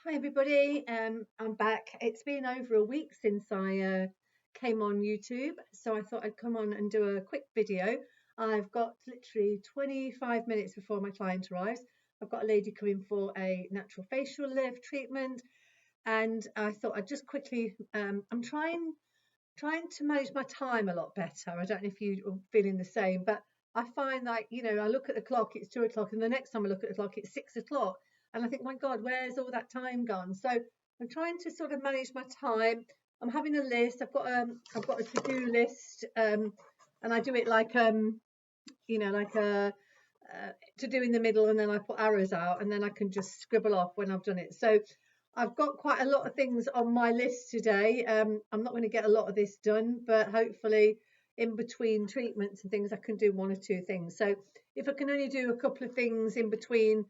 Hi everybody, I'm back. It's been over a week since I came on YouTube, so I thought I'd come on and do a quick video. I've got literally 25 minutes before my client arrives. I've got a lady coming for a natural facial lift treatment, and I thought I'd just quickly. I'm trying to manage my time a lot better. I don't know if you are feeling the same, but I find like, I look at the clock, it's 2 o'clock, and the next time I look at the clock, it's 6 o'clock. And I think, my God, where's all that time gone? So I'm trying to sort of manage my time. I'm having a list. I've got a to-do list, and I do it like like a to do in the middle, and then I put arrows out, and then I can just scribble off when I've done it. So I've got quite a lot of things on my list today. I'm not going to get a lot of this done, but hopefully in between treatments and things, I can do one or two things. So if I can only do a couple of things in between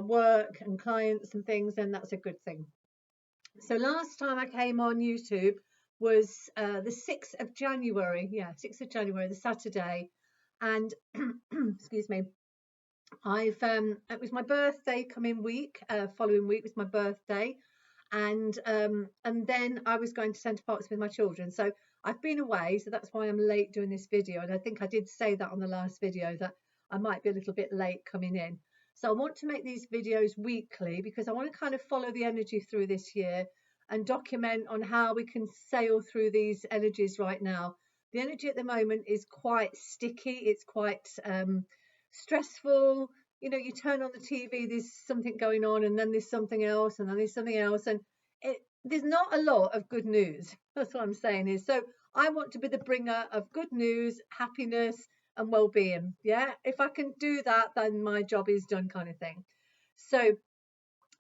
work and clients and things, then that's a good thing. So last time I came on YouTube was the 6th of January. Yeah, 6th of January, the Saturday. And excuse me, it was my birthday coming week, following week was my birthday, and then I was going to Centre Parks with my children. So I've been away, so that's why I'm late doing this video. And I think I did say that on the last video that I might be a little bit late coming in. So I want to make these videos weekly because I want to kind of follow the energy through this year and document on how we can sail through these energies right now. The energy at the moment is quite sticky. It's quite stressful. You turn on the TV, there's something going on, and then there's something else, and then there's something else, and there's not a lot of good news. That's what I'm saying is, so I want to be the bringer of good news, happiness, and well-being. Yeah, if I can do that, then my job is done, kind of thing. So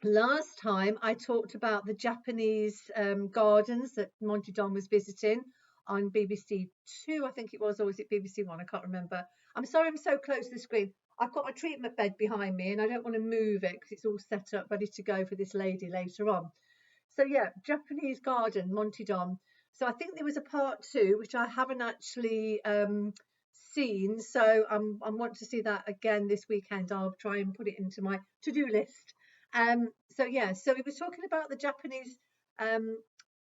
last time I talked about the Japanese gardens that Monty Don was visiting on BBC Two, I think it was, or was it BBC One? I can't remember. I'm sorry, I'm so close to the screen. I've got my treatment bed behind me and I don't want to move it because it's all set up, ready to go for this lady later on. So yeah, Japanese garden, Monty Don. So I think there was a part two, which I haven't actually seen. So I want to see that again this weekend. I'll try and put it into my to-do list. So yeah, so we were talking about the Japanese um,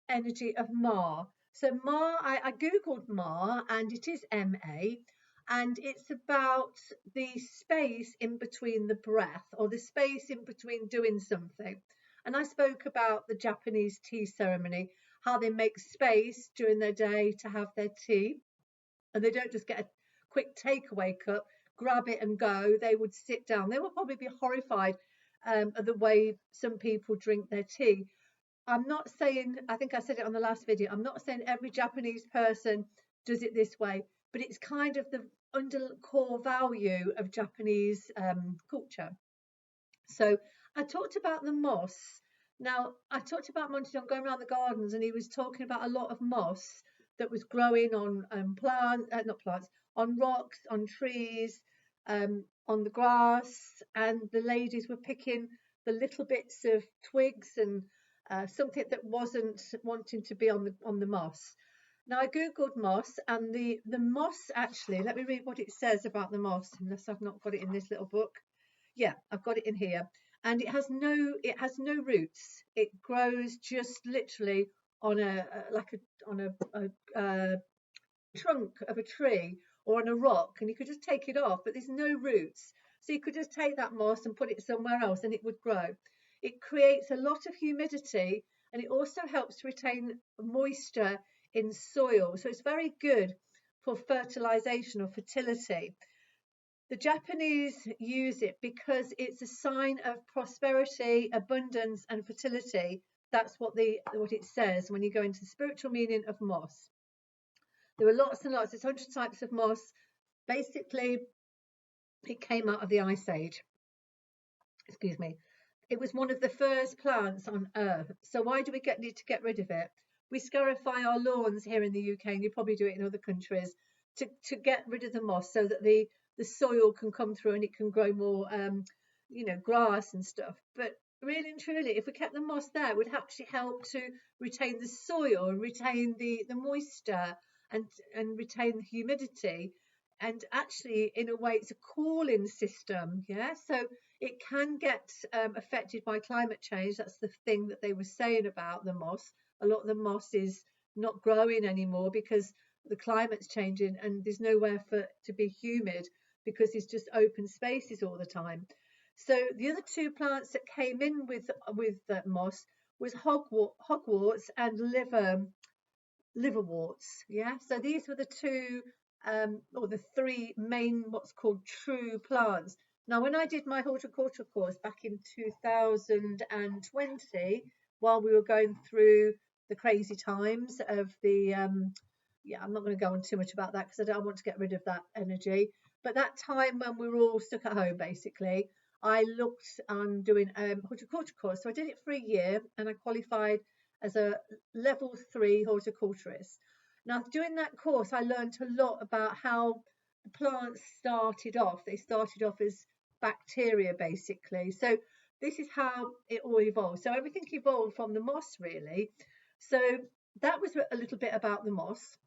energy of Ma. So Ma, I googled Ma, and it is Ma, and it's about the space in between the breath, or the space in between doing something. And I spoke about the Japanese tea ceremony, how they make space during their day to have their tea, and they don't just get a quick takeaway cup, grab it and go. They would sit down. They would probably be horrified at the way some people drink their tea. I'm not saying, I think I said it on the last video, I'm not saying every Japanese person does it this way, but it's kind of the under core value of Japanese culture. So I talked about the moss. Now, I talked about Monty John going around the gardens, and he was talking about a lot of moss that was growing on not plants, on rocks, on trees, on the grass, and the ladies were picking the little bits of twigs and something that wasn't wanting to be on the moss. Now I googled moss, and the moss actually. Let me read what it says about the moss, unless I've not got it in this little book. Yeah, I've got it in here, and it has no roots. It grows just literally on a trunk of a tree or on a rock, and you could just take it off, but there's no roots. So you could just take that moss and put it somewhere else and it would grow. It creates a lot of humidity, and it also helps to retain moisture in soil. So it's very good for fertilization or fertility. The Japanese use it because it's a sign of prosperity, abundance, and fertility. That's what it says when you go into the spiritual meaning of moss. There are lots and lots. There's 100 types of moss. Basically, it came out of the Ice Age. Excuse me. It was one of the first plants on Earth. So why do we need to get rid of it? We scarify our lawns here in the UK, and you probably do it in other countries, to get rid of the moss so that the soil can come through and it can grow more, grass and stuff. But really and truly, if we kept the moss there, it would actually help to retain the soil and retain the moisture and retain the humidity. and actually, in a way, it's a cooling system. Yeah, so it can get affected by climate change. That's the thing that they were saying about the moss. A lot of the moss is not growing anymore because the climate's changing, and there's nowhere for it to be humid because it's just open spaces all the time. So the other two plants that came in with that moss was hogwarts and liverworts. Yeah, so these were the two or the three main what's called true plants. Now, when I did my horticulture course back in 2020, while we were going through the crazy times of the yeah, I'm not going to go on too much about that because I don't want to get rid of that energy. But that time when we were all stuck at home, basically, I looked on doing a horticulture course. So I did it for a year and I qualified as a level 3 horticulturist. Now, doing that course, I learned a lot about how the plants started off. They started off as bacteria, basically. So this is how it all evolved. So everything evolved from the moss, really. So that was a little bit about the moss.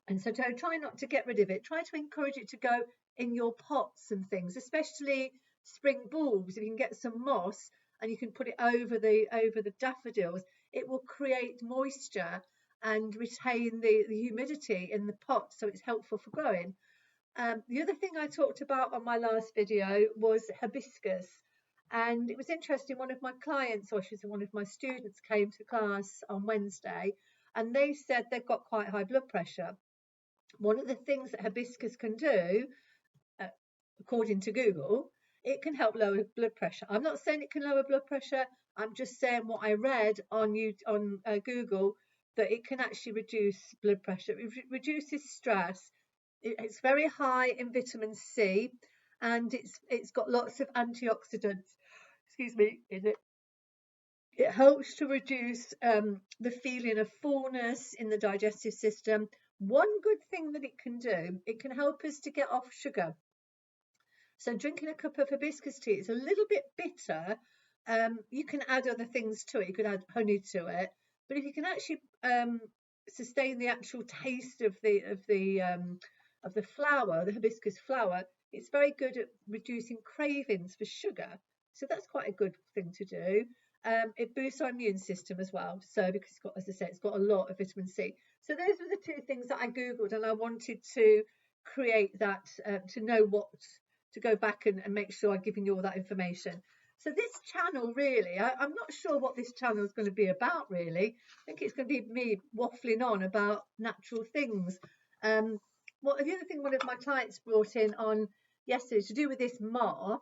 And so try not to get rid of it. Try to encourage it to go in your pots and things, especially spring bulbs. If you can get some moss and you can put it over the daffodils, it will create moisture and retain the humidity in the pot, so it's helpful for growing. The other thing I talked about on my last video was hibiscus. And it was interesting, one of my clients, or she's one of my students, came to class on Wednesday and they said they've got quite high blood pressure. One of the things that hibiscus can do, uh, according to Google, it can help lower blood pressure. I'm not saying it can lower blood pressure. I'm just saying what I read on Google, that it can actually reduce blood pressure. It reduces stress. It's very high in vitamin C, and it's got lots of antioxidants. Excuse me, in it. It helps to reduce the feeling of fullness in the digestive system. One good thing that it can do, it can help us to get off sugar. So drinking a cup of hibiscus tea is a little bit bitter. You can add other things to it. You could add honey to it, but if you can actually sustain the actual taste of the flower, the hibiscus flower, it's very good at reducing cravings for sugar. So that's quite a good thing to do. It boosts our immune system as well. So because it's got, as I said, it's got a lot of vitamin C. So those were the two things that I Googled, and I wanted to create that to know what to go back and make sure I'm giving you all that information. So this channel, really, I'm not sure what this channel is going to be about, really. I think it's going to be me waffling on about natural things. Well, the other thing one of my clients brought in on yesterday to do with this was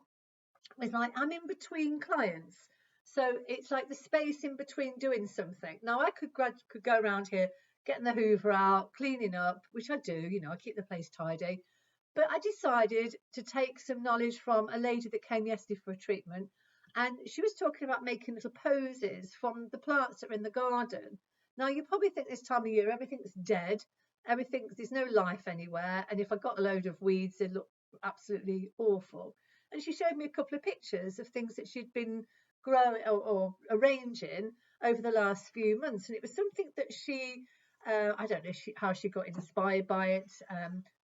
like, I'm in between clients. So it's like the space in between doing something. Now I could go around here, getting the Hoover out, cleaning up, which I do, you know, I keep the place tidy. But I decided to take some knowledge from a lady that came yesterday for a treatment. And she was talking about making little posies from the plants that are in the garden. Now, you probably think this time of year, everything's dead. There's no life anywhere. And if I got a load of weeds, they look absolutely awful. And she showed me a couple of pictures of things that she'd been growing or arranging over the last few months. And it was something that she, I don't know how she got inspired by it.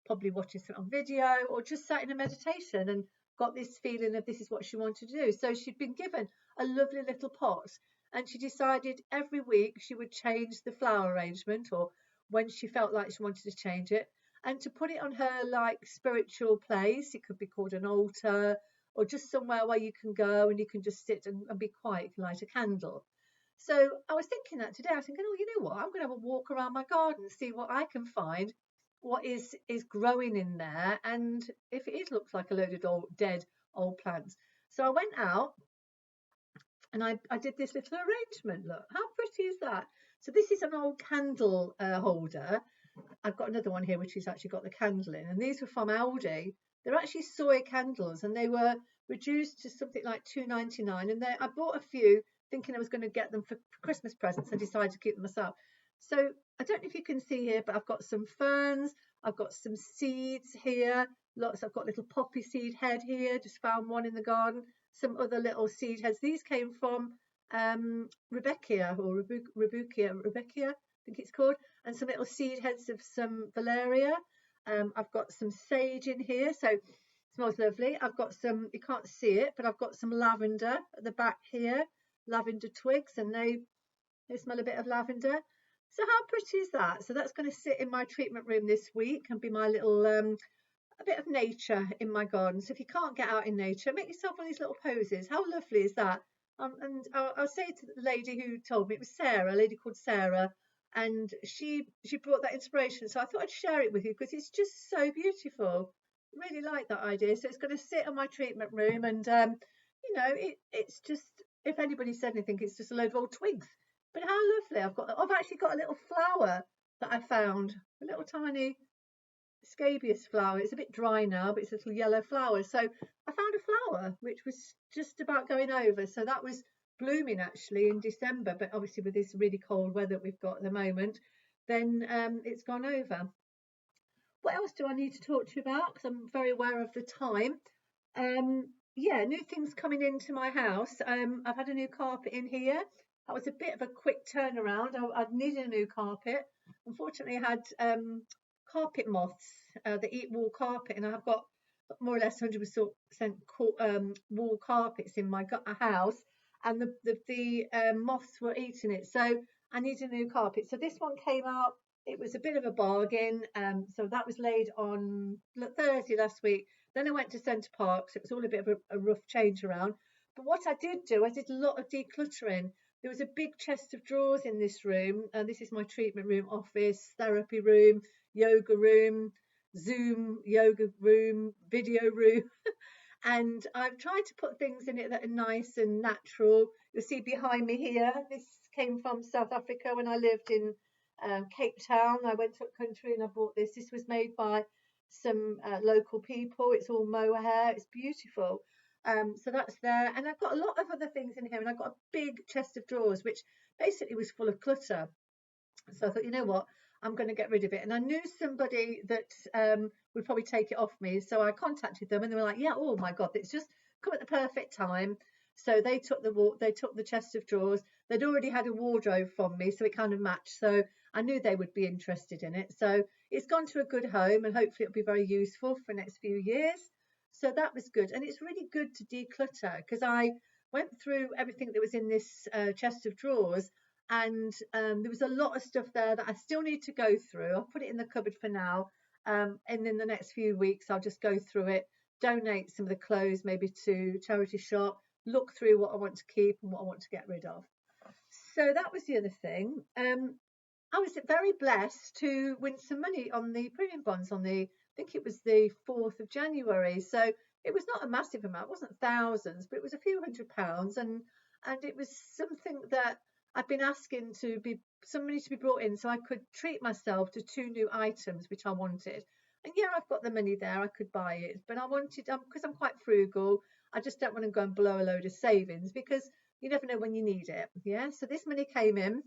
Probably watching something on video or just sat in a meditation and got this feeling of this is what she wanted to do. So she'd been given a lovely little pot, and she decided every week she would change the flower arrangement, or when she felt like she wanted to change it, and to put it on her like spiritual place. It could be called an altar, or just somewhere where you can go and you can just sit and be quiet. You can light a candle. So I was thinking that today. I was thinking, oh, you know what? I'm going to have a walk around my garden, see what I can find, what is growing in there, and if it looks like a load of dead old plants. So I went out and I did this little arrangement. Look, how pretty is that? So this is an old candle holder. I've got another one here which has actually got the candle in, and these were from Aldi. They're actually soy candles, and they were reduced to something like £2.99. And I bought a few thinking I was going to get them for Christmas presents. I decided to keep them myself. So I don't know if you can see here, but I've got some ferns, I've got some seeds here, lots. I've got little poppy seed head here, just found one in the garden, some other little seed heads. These came from Rebecca, I think it's called, and some little seed heads of some Valeria. I've got some sage in here, so it smells lovely. I've got some, you can't see it, but I've got some lavender at the back here, lavender twigs, and they smell a bit of lavender. So how pretty is that? So that's going to sit in my treatment room this week and be my little a bit of nature in my garden. So if you can't get out in nature, make yourself one of these little poses. How lovely is that? And I'll say to the lady who told me, it was Sarah, a lady called Sarah, and she brought that inspiration. So I thought I'd share it with you because it's just so beautiful. Really like that idea. So it's going to sit in my treatment room, and it's just, if anybody said anything, it's just a load of old twigs. But how lovely! I've actually got a little flower that I found, a little tiny scabious flower. It's a bit dry now, but it's a little yellow flower. So I found a flower which was just about going over. So that was blooming actually in December, but obviously with this really cold weather we've got at the moment, then it's gone over. What else do I need to talk to you about? Because I'm very aware of the time. Yeah, new things coming into my house. I've had a new carpet in here. That was a bit of a quick turnaround. I'd needed a new carpet. Unfortunately, I had carpet moths that eat wool carpet, and I've got more or less 100% wool carpets in my house, and the moths were eating it. So I need a new carpet. So this one came out. It was a bit of a bargain. So that was laid on Thursday last week. Then I went to Centre Park, so it was all a bit of a rough change around. But what I did do, I did a lot of decluttering. There was a big chest of drawers in this room. This is my treatment room, office, therapy room, yoga room, Zoom yoga room, video room. And I've tried to put things in it that are nice and natural. You'll see behind me here, this came from South Africa when I lived in Cape Town. I went to a country and I bought this. This was made by some local people. It's all mohair. It's beautiful. So that's there. And I've got a lot of other things in here. And I've got a big chest of drawers, which basically was full of clutter. So I thought, you know what, I'm going to get rid of it. And I knew somebody that would probably take it off me. So I contacted them and they were like, yeah, oh my God, it's just come at the perfect time. So they took the chest of drawers. They'd already had a wardrobe from me, so it kind of matched. So I knew they would be interested in it. So it's gone to a good home and hopefully it'll be very useful for the next few years. So that was good. And it's really good to declutter because I went through everything that was in this chest of drawers, and there was a lot of stuff there that I still need to go through. I'll put it in the cupboard for now, and in the next few weeks I'll just go through it, donate some of the clothes maybe to charity shop, look through what I want to keep and what I want to get rid of. So that was the other thing. I was very blessed to win some money on the premium bonds on I think it was the 4th of January. So it was not a massive amount, it wasn't thousands, but it was a few £100s, and it was something that I've been asking to be somebody to be brought in so I could treat myself to 2 new items which I wanted. And yeah, I've got the money there, I could buy it, but I wanted, because I'm quite frugal, I just don't want to go and blow a load of savings because you never know when you need it. Yeah, so this money came in,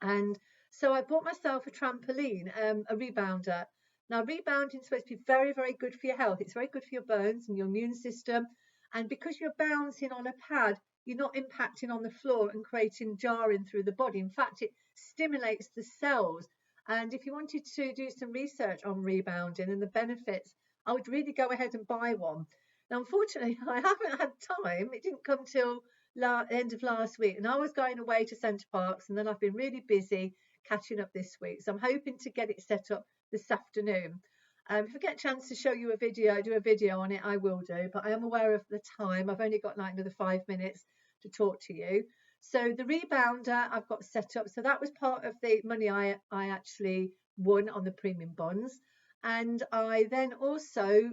and so I bought myself a trampoline, a rebounder. Now, rebounding is supposed to be very, very good for your health. It's very good for your bones and your immune system. And because you're bouncing on a pad, you're not impacting on the floor and creating jarring through the body. In fact, it stimulates the cells. And if you wanted to do some research on rebounding and the benefits, I would really go ahead and buy one. Now, unfortunately, I haven't had time. It didn't come till end of last week, and I was going away to Centre Parks, and then I've been really busy catching up this week. So I'm hoping to get it set up this afternoon. If I get a chance to show you a video, do a video on it, I will do, but I am aware of the time. I've only got like another 5 minutes to talk to you. So the rebounder I've got set up. So that was part of the money I actually won on the premium bonds. And I then also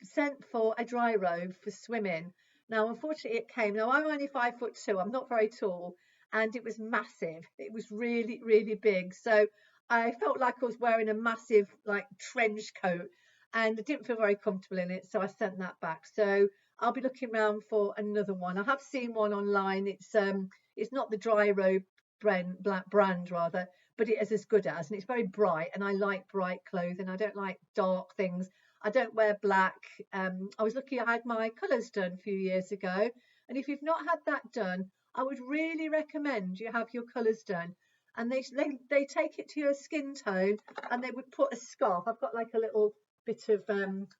sent for a dry robe for swimming. Now, unfortunately, it came. Now, I'm only 5'2". I'm not very tall, and it was massive. It was really, really big. So I felt like I was wearing a massive like trench coat, and I didn't feel very comfortable in it. So I sent that back. So I'll be looking around for another one. I have seen one online. It's not the dry robe brand rather, but it is as good as, and it's very bright. And I like bright clothing. I don't like dark things. I don't wear black. I was lucky I had my colours done a few years ago. And if you've not had that done, I would really recommend you have your colours done. and they take it to your skin tone, and they would put a scarf. I've got like a little bit of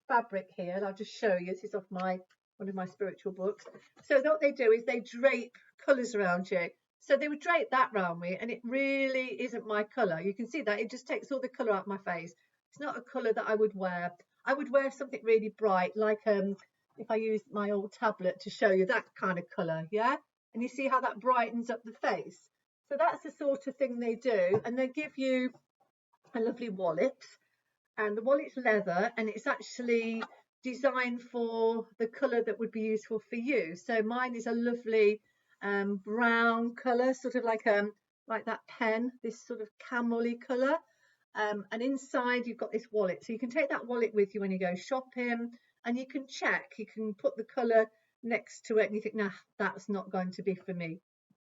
fabric here, and I'll just show you. This is off one of my spiritual books. So what they do is they drape colours around you. So they would drape that around me, and it really isn't my colour. You can see that it just takes all the colour out of my face. It's not a colour that I would wear. I would wear something really bright, like if I used my old tablet to show you that kind of colour, yeah? And you see how that brightens up the face. So that's the sort of thing they do, and they give you a lovely wallet, and the wallet's leather, and it's actually designed for the colour that would be useful for you. So mine is a lovely brown colour, sort of like that pen, this sort of camel-y colour. And inside you've got this wallet, so you can take that wallet with you when you go shopping, and you can check, you can put the colour next to it, and you think, nah, that's not going to be for me,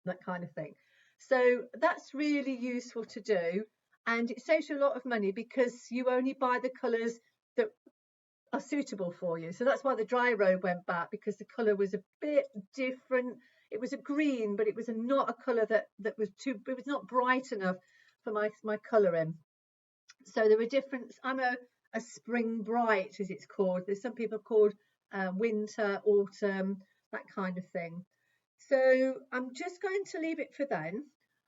that kind of thing. So that's really useful to do, and it saves you a lot of money because you only buy the colours that are suitable for you. So that's why the dry robe went back, because the colour was a bit different. It was a green, but it was not a colour that was it was not bright enough for my colouring. So there were different. I'm a spring bright, as it's called. There's some people called winter, autumn, that kind of thing. So I'm just going to leave it for then.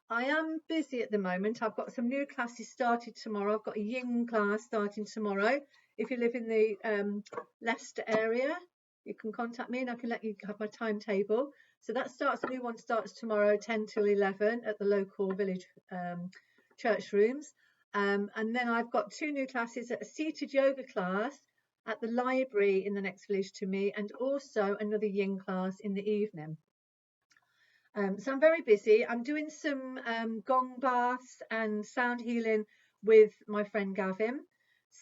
I am busy at the moment. I've got some new classes started tomorrow. I've got a yin class starting tomorrow. If you live in the Leicester area, you can contact me and I can let you have my timetable. So that starts, a new one starts tomorrow, 10 till 11 at the local village church rooms. And then I've got 2 new classes, a seated yoga class at the library in the next village to me, and also another yin class in the evening. So I'm very busy. I'm doing some gong baths and sound healing with my friend Gavin.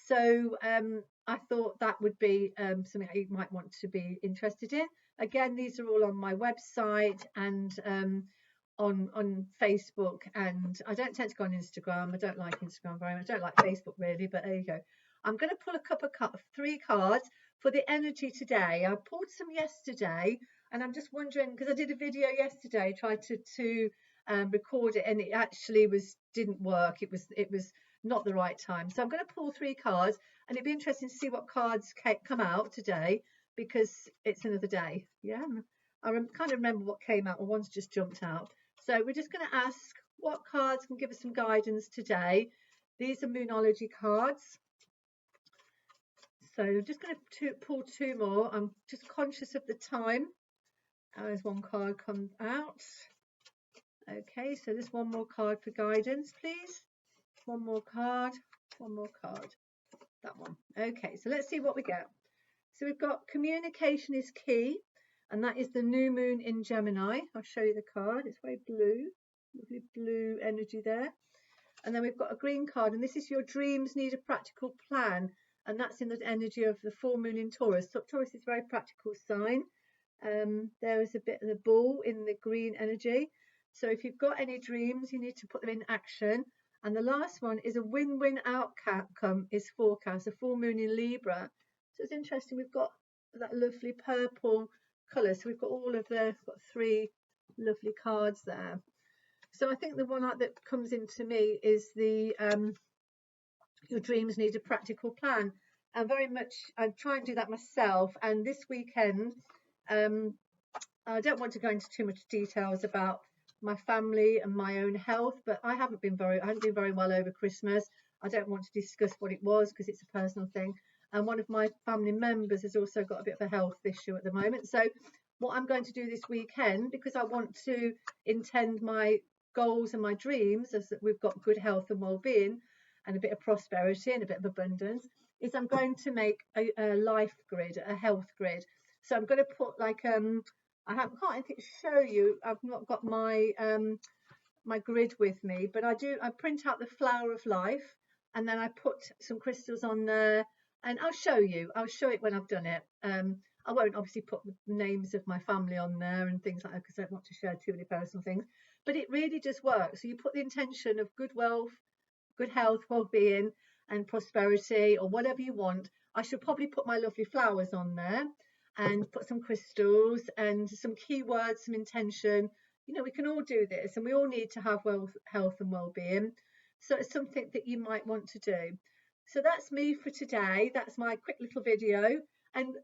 So I thought that would be something that you might want to be interested in. Again, these are all on my website and on Facebook, and I don't tend to go on Instagram. I don't like Instagram very much. I don't like Facebook really, but there you go. I'm going to pull a couple of 3 cards for the energy today. I pulled some yesterday, and I'm just wondering, because I did a video yesterday, tried to record it, and it actually didn't work. It was not the right time. So I'm going to pull 3 cards, and it'd be interesting to see what cards come out today, because it's another day. Yeah, I kind of remember what came out, or one's just jumped out. So we're just going to ask what cards can give us some guidance today. These are Moonology cards. So I'm just going to pull 2 more. I'm just conscious of the time. There's one card come out. Okay, so there's one more card for guidance, please. One more card, one more card. That one. Okay, so let's see what we get. So we've got communication is key, and that is the new moon in Gemini. I'll show you the card. It's very blue, lovely blue energy there. And then we've got a green card, and this is your dreams need a practical plan, and that's in the energy of the full moon in Taurus. So Taurus is a very practical sign. There is a bit of the bull in the green energy. So if you've got any dreams, you need to put them in action. And the last one is a win-win outcome is forecast, a full moon in Libra. So it's interesting, we've got that lovely purple colour. So we've got all of the 3 lovely cards there. So I think the one that comes into me is the your dreams need a practical plan. And very much, I try and do that myself. And this weekend, I don't want to go into too much details about my family and my own health, but I haven't been very well over Christmas. I don't want to discuss what it was because it's a personal thing. And one of my family members has also got a bit of a health issue at the moment. So what I'm going to do this weekend, because I want to intend my goals and my dreams as that we've got good health and well-being and a bit of prosperity and a bit of abundance, is I'm going to make a life grid, a health grid. So I'm going to put like I can't show you. I've not got my my grid with me, but I print out the flower of life, and then I put some crystals on there, and I'll show it when I've done it. I won't obviously put the names of my family on there and things like that because I don't want to share too many personal things, but it really does work. So you put the intention of good wealth, good health, well-being and prosperity, or whatever you want. I should probably put my lovely flowers on there and put some crystals and some keywords, some intention, you know, we can all do this, and we all need to have health and well-being. So it's something that you might want to do. So that's me for today. That's my quick little video. And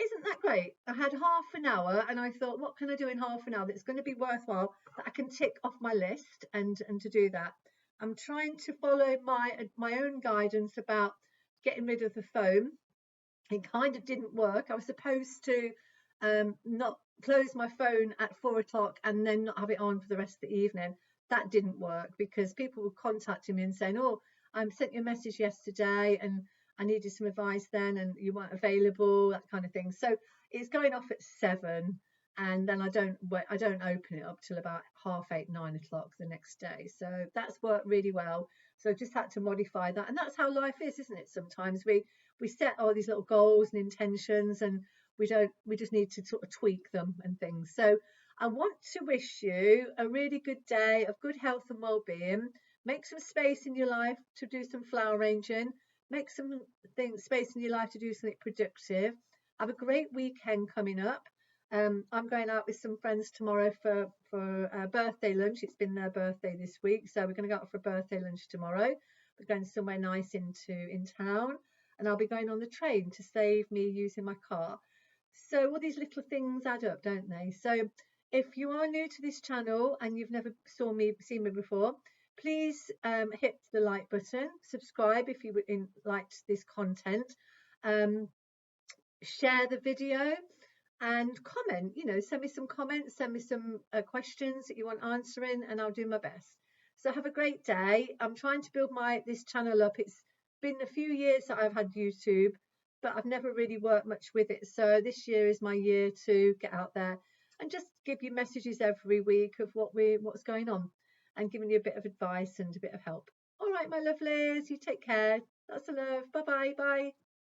isn't that great? I had half an hour and I thought, what can I do in half an hour that's going to be worthwhile, that I can tick off my list, and to do that. I'm trying to follow my own guidance about getting rid of the phone. It kind of didn't work. I was supposed to not close my phone at 4 o'clock and then not have it on for the rest of the evening. That didn't work because people were contacting me and saying, "Oh, I sent you a message yesterday and I needed some advice then, and you weren't available," that kind of thing. So it's going off at 7, and then I don't open it up till about half 8, 9 o'clock the next day. So that's worked really well. So I just had to modify that, and that's how life is, isn't it? Sometimes we set all these little goals and intentions, and we just need to sort of tweak them and things. So I want to wish you a really good day of good health and well-being. Make some space in your life to do some flower arranging. Make some space in your life to do something productive. Have a great weekend coming up. I'm going out with some friends tomorrow for a birthday lunch. It's been their birthday this week, so we're going to go out for a birthday lunch tomorrow. We're going somewhere nice in town, and I'll be going on the train to save me using my car. So all these little things add up, don't they? So if you are new to this channel and you've never seen me before, please hit the like button, subscribe if you liked this content, um, share the video, and comment. You know, send me some comments, send me some questions that you want answering, and I'll do my best. So have a great day. I'm trying to build this channel up. It's been a few years that I've had YouTube, but I've never really worked much with it. So this year is my year to get out there and just give you messages every week of what's going on, and giving you a bit of advice and a bit of help. All right, my lovelies, you take care. That's a love. Bye bye. Bye.